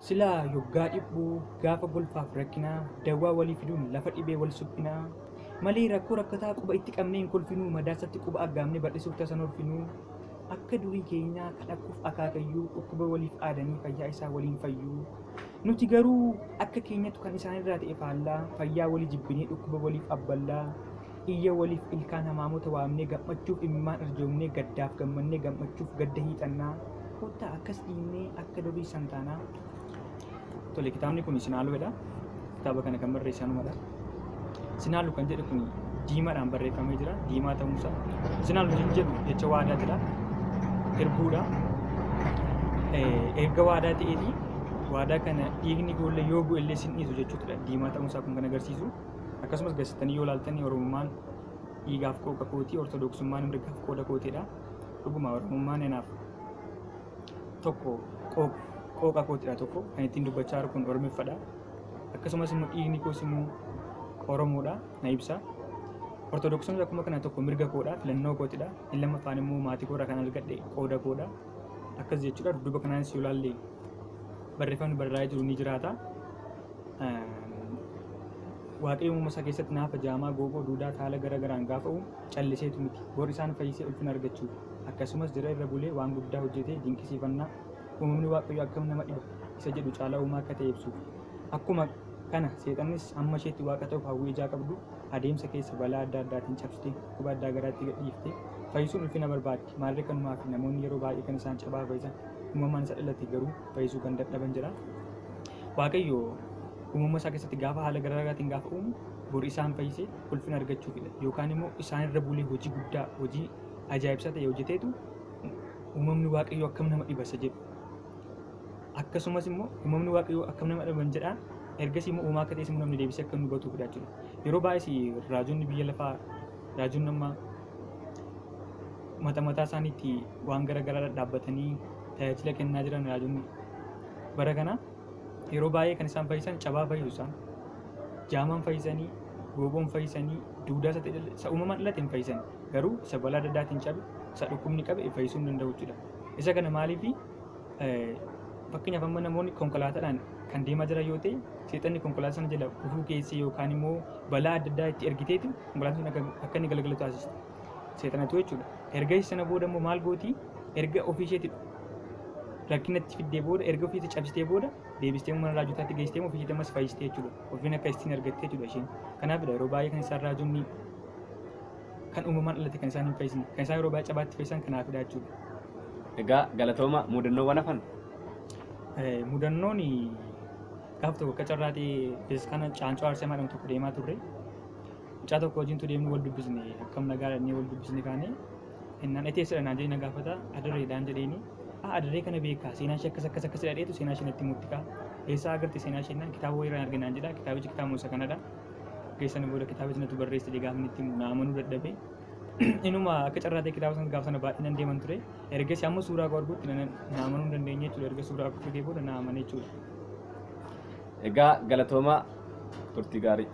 silaa yoggaa dhibbuu gaafa golfaaf rakkinaa dawaa walii fiduun lafa dhibee wal suphinaa malee rakkoo rakkataa quba itti qabnee hin kolfinuu madaasatti quba aggaamne bal'isuuf tasan orfinuu akka durii keenyaa kadhaquuf akaakayyuu dhukkuba waliif aadanii fayyaa isaa waliin fayyuu nuti garuu akka keenyattu kan isaanirraa ta'e faallaa fayyaa walii jibbinee dhukkuba waliif abballaa iyya waliif ilkaan hamaamota waamnee gammachuuf imimmaan arjoomnee gaddaaf gammannee gammachuuf gadda hiixannaa kottaa akkas dhiibnee akka durii santaanaa. Tole kitaabni kun Sinaaluudha. Kitaaba kana kan barreesse anumadha. Sinaalu kan jedhu kun diimaadhaan barreeffamee jira. Diimaa ta'uunsaa. Sinaalu kan jedhu jecha waadaa jira. Erbuudha. Erga waadaa ta'eeti waadaa kana dhiigni ijoollee yoo bu'e illee sin dhiisu jechuudha. Diimaa ta'uunsaa kun kan agarsiisu. Akkasumas gazetanii yoo ilaaltanii Oromummaan dhiigaaf qooqa kooti, Ortodoksummaan mirgaaf qooda kootiidha. Dhuguma Oromummaan enaaf tokko qooqa kootiidha tokko kan ittiin dubbachaa jiru kun Oromeeffadha. Akkasumas immoo dhiigni koos immoo Oromoodha na ibsa. Ortodoksonni akkuma kana tokko mirga koodha filannoo kootiidha. Inni lammaffaan immoo maatii koodha kan argadhe qooda koodha. Akkas jechuudha. Dudduuba kanaanis yoo ilaalle barreeffamni barraa'ee jiru ni jiraata. Waaqayyo uumama isaa keessatti naafa jaamaa gooboo duudaa haala garaagaraan gaafa uumu calliseetu miti bor isaan fayyisee ulfina argachuuf akkasumas jira irra bulee waan guddaa hojjetee dinqisiifannaa uumamni waaqayyo akkam nama dhiba isa jedhu caalaa uumaa akka ta'e ibsuuf akkuma kana seexannis amma isheetti waaqa ta'uuf hawwii ijaa qabdu adeemsa keessa balaa adda addaatiin cabsitee dhukkuba addaa garaatti gadhiiftee fayyisuun ulfina barbaaddi maalirra kanumaa fi namoonni yeroo baay'ee kan isaan cabaa fayyisan uumamaan isa dhalate garuu fayyisuu kan dadhaban jira. Waaqayyo uumama isaa keessatti gaafa haala garaagaraatiin gaafa uumu bor isaan fayyisee ulfina argachuufidha yookaan immoo isaan irra bulee hojii guddaa hojii ajaa'ibsaa ta'e hojjeteetu uumamni waaqayyo akkam nama dhibasa jedhu akkasumas immoo uumamni waaqayyo akkam nama dhiban jedhaan ergasii immoo uumaa akka ta'es immoo namni deebisee akka nu hubatuufidha jechuudha. Yeroo baay'ee raajonni biyya lafaa raajoonni amma mataa isaaniitti waan garaagaraa dhaabbatanii tajaajila kennaa jiran raajonni bara kana yeroo baay'ee kan isaan fayyisan cabaa fayyisu isaan jaamaan fayyisanii gooboon fayyisanii duudaa isa uumamaan dhalateen fayyisan garuu isa balaa adda addaatiin cabe isa dhukkubni qabe fayyisuu hin danda'u jechuudha. Isa kana maaliif fakkeenyaaf amma namoonni konkolaataadhaan kan deemaa jiran yoo ta'e seexanni konkolaataa sana jala kufuu keessee yookaan immoo balaa adda addaa itti ergiteeti konkolaataan sun akka inni galagalu taasisa seexanatu jechuudha. Erga sana booda immoo maal gooti erga ofii isheetti rakkinatti fiddee booda erga ofiitti cabsitee booda deebistee mana raajotaatti geessitee ofiitti ammas fayyistee jechuudha. Ofiin akka ittiin argattee jechuudha isheen. Kanaafidha yeroo baay'ee kan isaan raajonni kan uumamaan dhalate kan isaan hin fayyisne kan isaan yeroo baay'ee cabaatti fayyisan kanaafidha jechuudha. Egaa galatooma mudannoowwan hafan. Mudannoon gaafa tokko akka carraatee beeksisaan caancoo arsee maadhamu tokko deemaa turre. Mucaa tokko wajjin tu deemnu wal dubbisne akkam nagaa dhannee wal dubbisne kaane innaan eteessadha naan jedhee na gaafata adarreedhaan jedheeni. Adarree kana beekaa seenaa ishee akkas dhadheetu seenaa ishee natti murtikaa eessaa agartee seenaa ishee naan kitaaba wayirraa arginaan jedha kitaabichi kitaaba Muusaa kanadha geessanii booda kitaabichi natti barreesse jedhee gaafa itti na amanuu dadhabe inuma akka carraatee kitaaba sana gaafa sana baay'inaan deeman ture ergasii amma suuraa koo arguutti na amanuu hin dandeenye jechuudha erga suuraa koo figee booda na amane jechuudha. Egaa galatooma turtii gaarii.